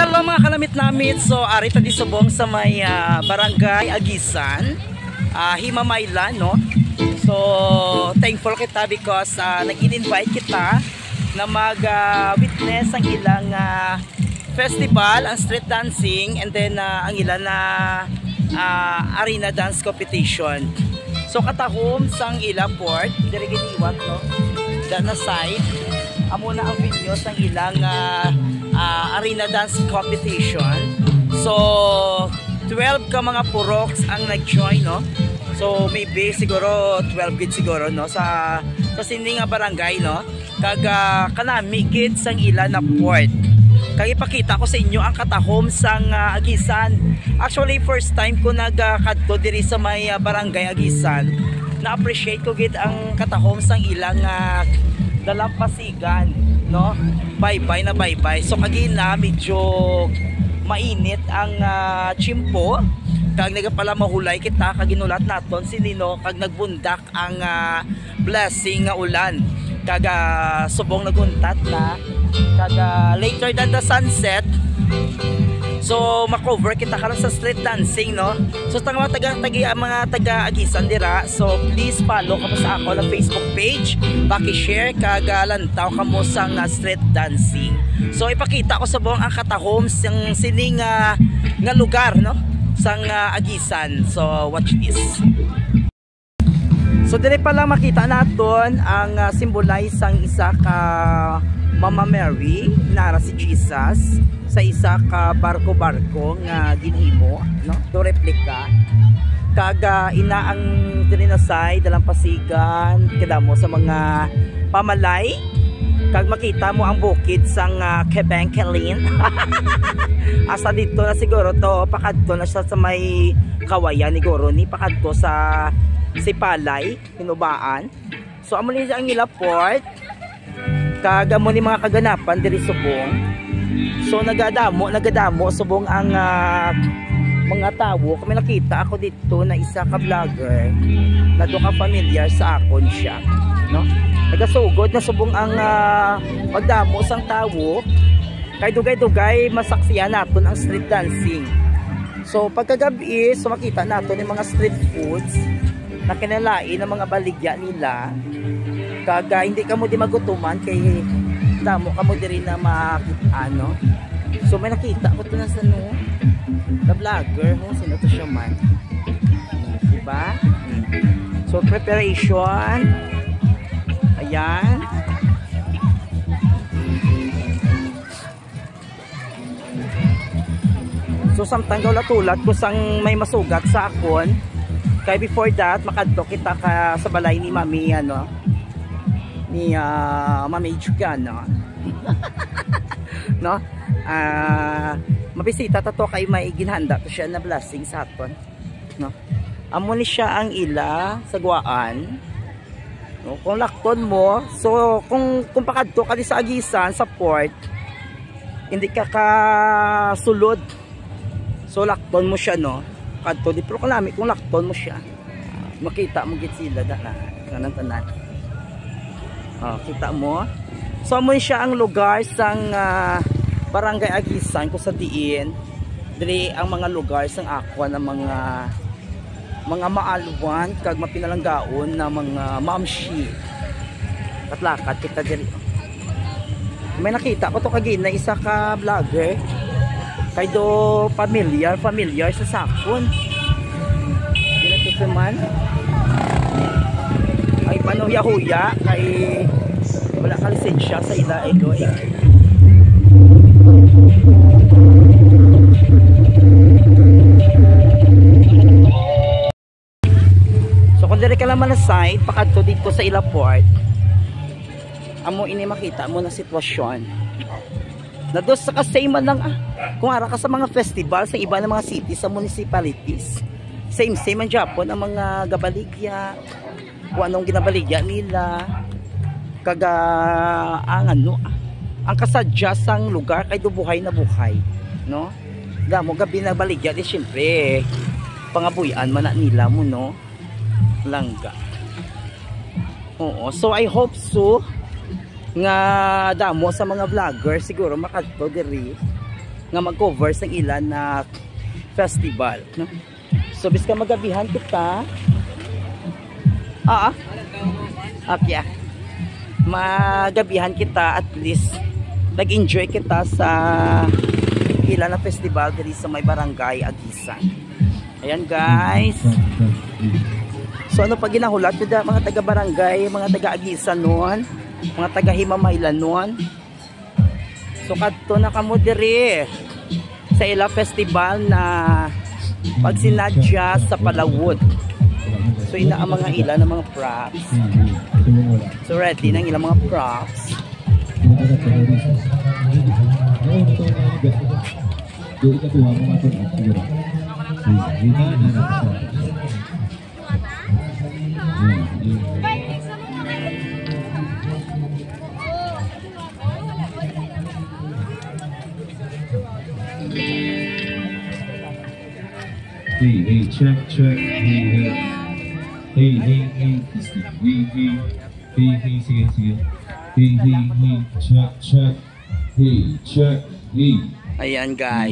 hello mga kalamit namit. So arito di subong sa may barangay Agisan, Himamaylan, no? So thankful kita because nag-invite kita na mag-witness ang ilang festival, ang street dancing, and then ang ilan na arena dance competition. So katahom sang ila port, dire giniwat, no? Dana side amo na ang video sang ilang arena dance competition. So 12 ka mga puroks ang nag-join, no? So maybe siguro 12 gid siguro, no, sa sini nga barangay, no, kaga kanami gid sang ila na port. Kaya ipakita ko sa inyo ang katahom sang Agisan. Actually first time ko nagkadto diri sa may barangay Agisan. Na-appreciate ko gid ang katahom sang ilang dalampasigan, no? Bye-bye na bye-bye. So kagina medyo mainit ang chimpo. Kag nagapala mahulay kita kag ginulat naton si Nino kag nagbundak ang blessing nga ulan. Kag subong naguntat na kag later than the sunset. So makover kita karon sa street dancing, no? So sa mga taga Agisan dira, so please follow kamo sa ako na Facebook page, paki-share kag lantaw kamo sang street dancing. So ipakita ko sa buong ang katahom sang sining nga lugar, no, sang Agisan. So watch this. So dire pala makita naton ang symbolize sang isa ka Mama Mary nara si Jesus sa isa ka barko-barko nga ginhimo, no, do replika kaga ina ang diri na side dalampasigan kadamo sa mga pamalay kag makita mo ang bukid sang Kebangkelin. Asa dito na siguro to pakadto na siya sa may Kawayan ni Goro ni pakadto sa Sipalay Hinubaan. So amo ni ang ila port kaga mo ni mga kaganapan diri subong. So nagadamo subong ang mga tawo. Kami nakita ako dito na isa ka vlogger na do ka familiar sa akon siya, no? Nagasugod na subong ang pagdamo sang tawo kay dugay-dugay masaksiyan naton ang street dancing. So pagkagabi so makita naton yung mga street foods na kinalain ng mga baligya nila. Kaga hindi ka mo di magutuman kay damo ka mo diri na makita, no? So may nakita ko to na sa no, the vlogger, sino to siya man, diba? So preparation, ayan. So samtang gawlat-ulat ko sang may masugat sa akon. Kaya before that makadto kita ka sa balay ni Mami, ano, ni Mami Chugan, no? No? Mabisita to kay may ginhanda to siya na blessing sa aton, no? Amo ni siya ang ila sa guwaan, no? Kung lakton mo, so kung pakadto ka di sa Agisan sa port, hindi ka kasulod. So lakton mo siya, no? Kadto di pero kalami kung lakton mo siya. Makita mo gid sila na tanan. Kita mo. So amo siya ang lugar sang barangay Agisan kung sa diin dili ang mga lugar sang akwa ng mga maalwan kag mapinalanggaon na mga mamshi. Katlakad kita diri. May nakita ko to kagina isa ka vlogger kay do familiar sa sakon. Dili to man. Ay panuya-huya kay wala ka lisensya sa ila ego. So kung dire ka lang na side pakadto dito sa ila port, amo ini makita mo na sitwasyon na dos sa kasama ng kung ara ka sa mga festival sa iba ng mga cities sa municipalities, same ang Japon ang mga gabaligya kung anong ginabaligya nila kaga ang kasadyasang lugar kay dubuhay na buhay, no? Damo gabi na baligya di syempre pangabuyan man na nila mo, no, langga. Oo, so I hope so nga damo sa mga vlogger siguro makadto diri nga mag-cover sa ilan na festival, no? So biska magabihan kita. Okay. Magabihan kita, at least nag-enjoy kita sa ilan na festival diri sa may barangay Agisan. Ayan guys. So ano pa ginahulat da mga taga barangay, mga taga Agisan noon, mga taga Himamaylan noon. So kadto na kamo diri sa ila festival na pagsinadya sa Palawod. So ina ang mga ila ng mga props. So ready nang ilang mga props. Hey, check. Hey, sige. Hey, check. Hey, check. Ayan guys.